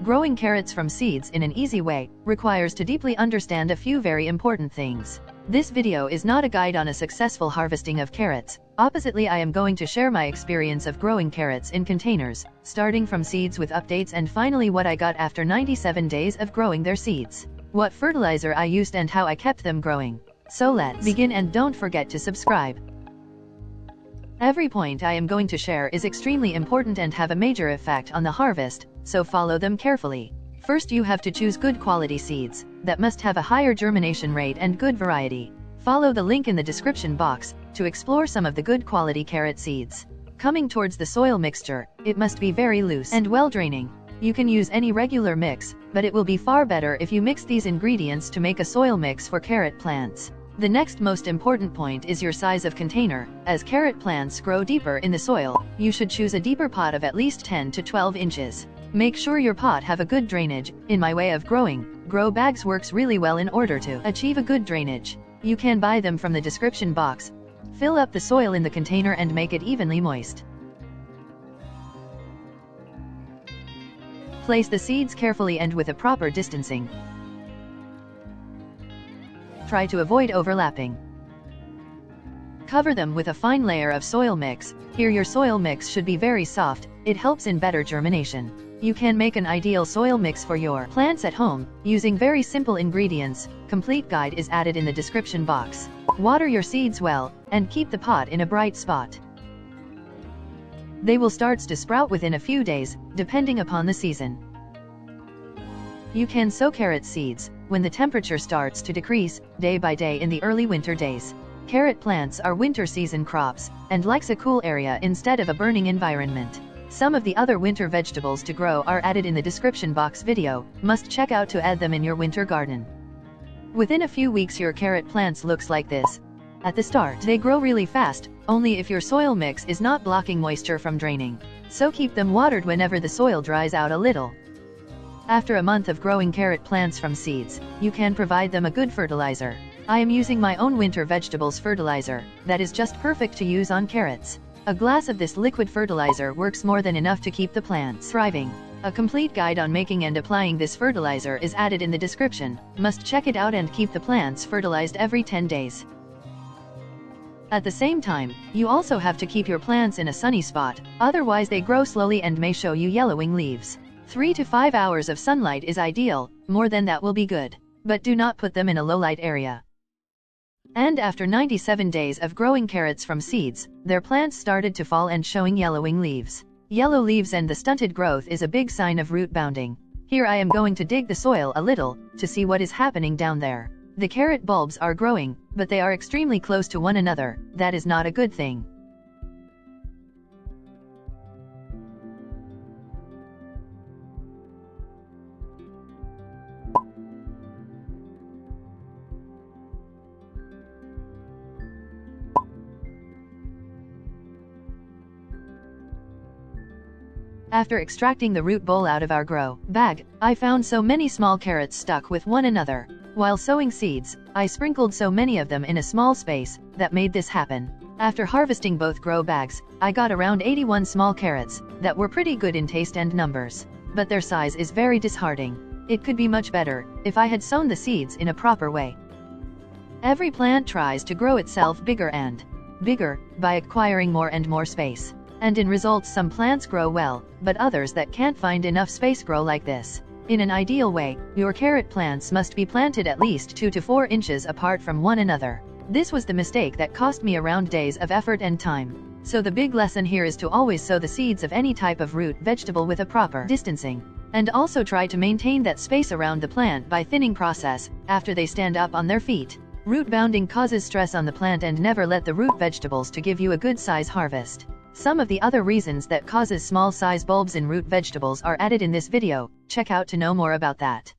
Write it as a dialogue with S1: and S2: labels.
S1: Growing carrots from seeds in an easy way requires to deeply understand a few very important things. This video is not a guide on a successful harvesting of carrots. Oppositely, I am going to share my experience of growing carrots in containers, starting from seeds with updates and finally what I got after 97 days of growing their seeds, what fertilizer I used and how I kept them growing. So let's begin, and don't forget to subscribe. Every point I am going to share is extremely important and have a major effect on the harvest, so follow them carefully. First, you have to choose good quality seeds that must have a higher germination rate and good variety. Follow the link in the description box to explore some of the good quality carrot seeds. Coming towards the soil mixture, it must be very loose and well draining. You can use any regular mix, but it will be far better if you mix these ingredients to make a soil mix for carrot plants. The next most important point is your size of container. As carrot plants grow deeper in the soil, you should choose a deeper pot of at least 10 to 12 inches. Make sure your pot have a good drainage. In my way of growing, grow bags works really well in order to achieve a good drainage. You can buy them from the description box. Fill up the soil in the container and make it evenly moist. Place the seeds carefully and with a proper distancing. Try to avoid overlapping. Cover them with a fine layer of soil mix. Here your soil mix should be very soft, it helps in better germination. You can make an ideal soil mix for your plants at home, using very simple ingredients. Complete guide is added in the description box. Water your seeds well, and keep the pot in a bright spot. They will start to sprout within a few days, depending upon the season. You can sow carrot seeds when the temperature starts to decrease, day by day in the early winter days. Carrot plants are winter season crops, and likes a cool area instead of a burning environment. Some of the other winter vegetables to grow are added in the description box video, must check out to add them in your winter garden. Within a few weeks your carrot plants looks like this. At the start they grow really fast, only if your soil mix is not blocking moisture from draining. So keep them watered whenever the soil dries out a little. After a month of growing carrot plants from seeds, you can provide them a good fertilizer. I am using my own winter vegetables fertilizer, that is just perfect to use on carrots. A glass of this liquid fertilizer works more than enough to keep the plants thriving. A complete guide on making and applying this fertilizer is added in the description. Must check it out and keep the plants fertilized every 10 days. At the same time, you also have to keep your plants in a sunny spot, otherwise they grow slowly and may show you yellowing leaves. 3 to 5 hours of sunlight is ideal, more than that will be good. But do not put them in a low light area. And after 97 days of growing carrots from seeds, their plants started to fall and showing yellowing leaves. Yellow leaves and the stunted growth is a big sign of root bounding. Here I am going to dig the soil a little, to see what is happening down there. The carrot bulbs are growing, but they are extremely close to one another. That is not a good thing. After extracting the root bowl out of our grow bag, I found so many small carrots stuck with one another. While sowing seeds, I sprinkled so many of them in a small space that made this happen. After harvesting both grow bags, I got around 81 small carrots that were pretty good in taste and numbers. But their size is very disheartening. It could be much better if I had sown the seeds in a proper way. Every plant tries to grow itself bigger and bigger by acquiring more and more space. And in results some plants grow well, but others that can't find enough space grow like this. In an ideal way, your carrot plants must be planted at least 2 to 4 inches apart from one another. This was the mistake that cost me around days of effort and time. So the big lesson here is to always sow the seeds of any type of root vegetable with a proper distancing. And also try to maintain that space around the plant by thinning process, after they stand up on their feet. Root bounding causes stress on the plant and never let the root vegetables to give you a good size harvest. Some of the other reasons that causes small size bulbs in root vegetables are added in this video. Check out to know more about that.